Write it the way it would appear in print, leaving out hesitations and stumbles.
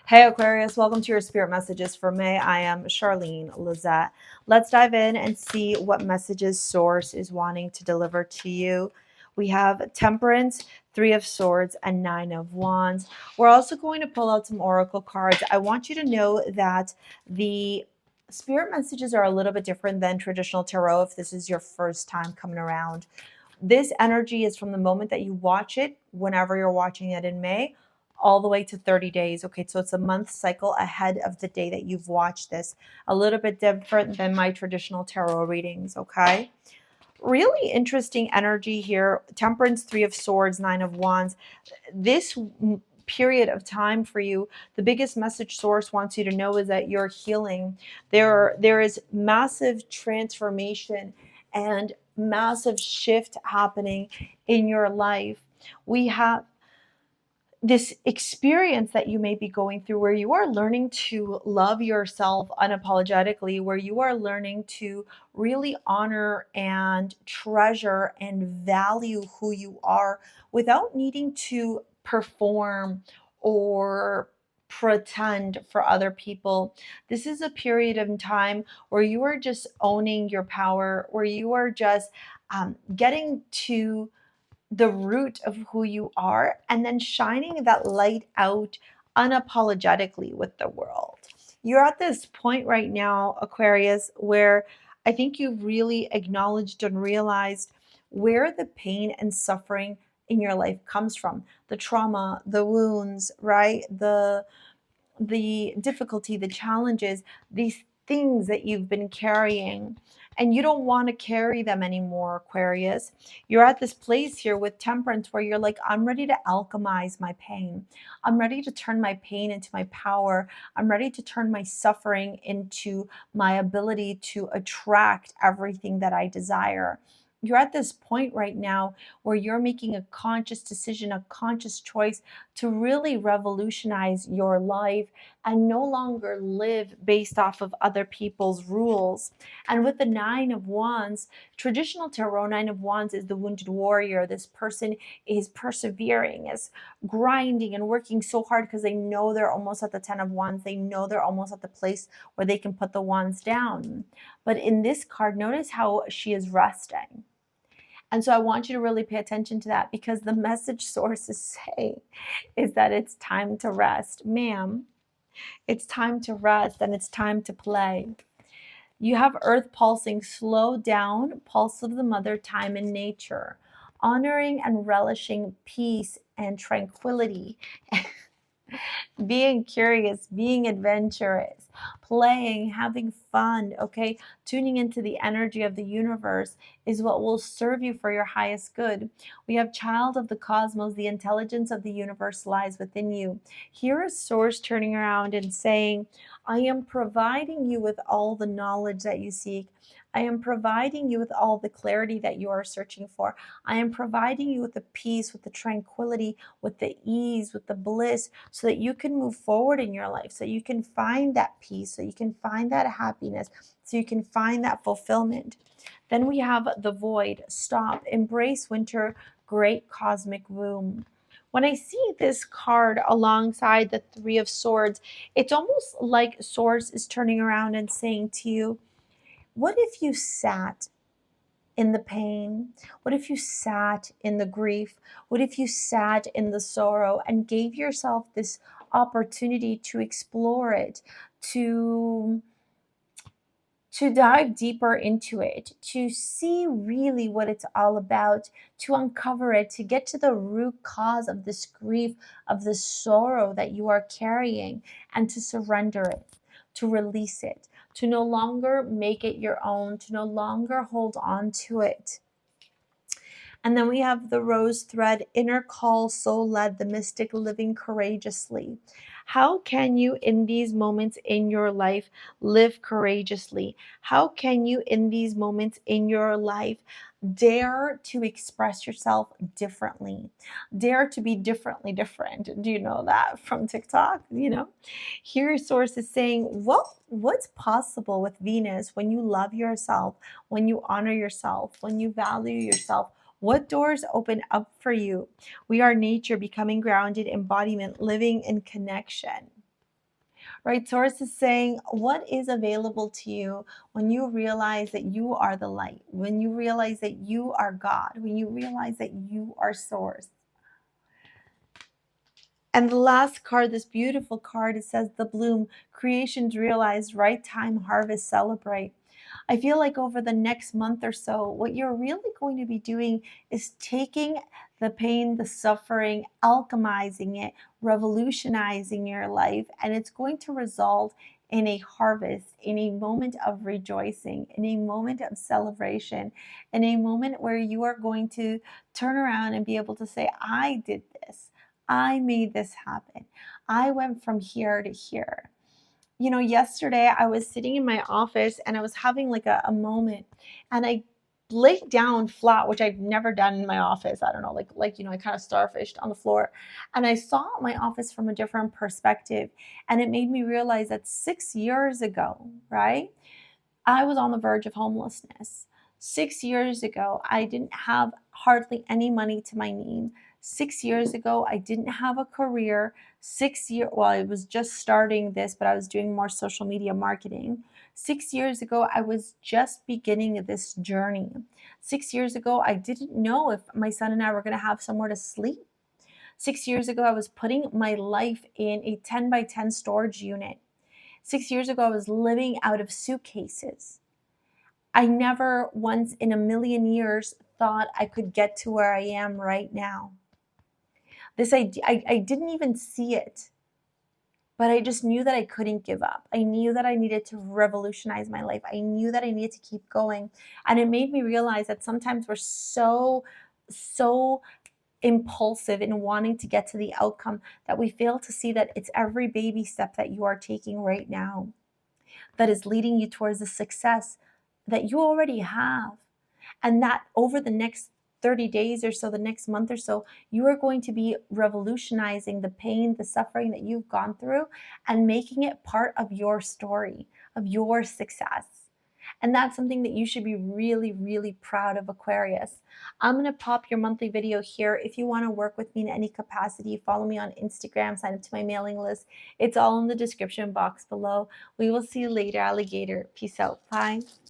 Hey Aquarius, welcome to your spirit messages for May. I am Charlene, Lizette. Let's dive in and see what messages Source is wanting to deliver to you. We have Temperance, Three of Swords, and Nine of Wands. We're also going to pull out some oracle cards. I want you to know that the spirit messages are a little bit different than traditional tarot if this is your first time coming around. This energy is from the moment that you watch it, whenever you're watching it in May, all the way to 30 days. Okay, so it's a month cycle ahead of the day that you've watched this. A little bit different than my traditional tarot readings, okay? Really interesting energy here. Temperance, Three of Swords, Nine of Wands. This period of time for you, the biggest message Source wants you to know is that you're healing. There is massive transformation and massive shift happening in your life. We have this experience that you may be going through where you are learning to love yourself unapologetically, where you are learning to really honor and treasure and value who you are without needing to perform or pretend for other people. This is a period of time where you are just owning your power, where you are just getting to the root of who you are and then shining that light out unapologetically with the world. You're at this point right now, Aquarius, where I think you've really acknowledged and realized where the pain and suffering in your life comes from. The trauma, the wounds, right? The difficulty, the challenges, these things that you've been carrying, and you don't want to carry them anymore, Aquarius. You're at this place here with Temperance where you're like, I'm ready to alchemize my pain. I'm ready to turn my pain into my power. I'm ready to turn my suffering into my ability to attract everything that I desire. You're at this point right now where you're making a conscious decision, a conscious choice to really revolutionize your life and no longer live based off of other people's rules. And with the Nine of Wands, traditional tarot, Nine of Wands is the wounded warrior. This person is persevering, is grinding and working so hard because they know they're almost at the Ten of Wands. They know they're almost at the place where they can put the wands down. But in this card, notice how she is resting. And so I want you to really pay attention to that, because the message Source is saying is that it's time to rest. Ma'am, it's time to rest and it's time to play. You have Earth pulsing, slow down, pulse of the mother, time in nature, honoring and relishing peace and tranquility. Being curious, being adventurous, playing, having fun, okay? Tuning into the energy of the universe is what will serve you for your highest good. We have child of the cosmos, the intelligence of the universe lies within you. Here is Source turning around and saying, I am providing you with all the knowledge that you seek. I am providing you with all the clarity that you are searching for. I am providing you with the peace, with the tranquility, with the ease, with the bliss, so that you can move forward in your life, so you can find that peace, so you can find that happiness, so you can find that fulfillment. Then we have the void. Stop. Embrace winter. Great cosmic womb. When I see this card alongside the Three of Swords, it's almost like Source is turning around and saying to you, what if you sat in the pain? What if you sat in the grief? What if you sat in the sorrow and gave yourself this opportunity to explore it, to dive deeper into it, to see really what it's all about, to uncover it, to get to the root cause of this grief, of this sorrow that you are carrying, and to surrender it, to release it, to no longer make it your own, to no longer hold on to it. And then we have the rose thread, inner call, soul led, the mystic living courageously. How can you in these moments in your life live courageously? How can you in these moments in your life dare to express yourself differently? Dare to be differently different. Do you know that from TikTok? Here Source is saying, what's possible with Venus when you love yourself, when you honor yourself, when you value yourself? What doors open up for you? We are nature, becoming grounded, embodiment, living in connection. right? Taurus is saying, what is available to you when you realize that you are the light, when you realize that you are God, when you realize that you are source. And the last card, this beautiful card, it says the bloom, creations realized, right time, harvest, celebrate. I feel like over the next month or so, what you're really going to be doing is taking the pain, the suffering, alchemizing it, revolutionizing your life, and it's going to result in a harvest, in a moment of rejoicing, in a moment of celebration, in a moment where you are going to turn around and be able to say, I did this. I made this happen. I went from here to here. You know, yesterday I was sitting in my office and I was having like a moment, and I laid down flat, which I've never done in my office. I don't know, you know, I kind of starfished on the floor, and I saw my office from a different perspective, and it made me realize that 6 years ago, right? I was on the verge of homelessness. 6 years ago, I didn't have hardly any money to my name. 6 years ago, I didn't have a career. Well, I was just starting this, but I was doing more social media marketing. 6 years ago, I was just beginning this journey. 6 years ago, I didn't know if my son and I were going to have somewhere to sleep. 6 years ago, I was putting my life in a 10 by 10 storage unit. 6 years ago, I was living out of suitcases. I never once in a million years thought I could get to where I am right now. This idea, I didn't even see it, but I just knew that I couldn't give up. I knew that I needed to revolutionize my life. I knew that I needed to keep going. And it made me realize that sometimes we're so impulsive in wanting to get to the outcome that we fail to see that it's every baby step that you are taking right now that is leading you towards the success that you already have. And that over the next 30 days or so, the next month or so, you are going to be revolutionizing the pain, the suffering that you've gone through and making it part of your story, of your success. And that's something that you should be really, really proud of, Aquarius. I'm going to pop your monthly video here. If you want to work with me in any capacity, follow me on Instagram, sign up to my mailing list. It's all in the description box below. We will see you later, alligator. Peace out. Bye.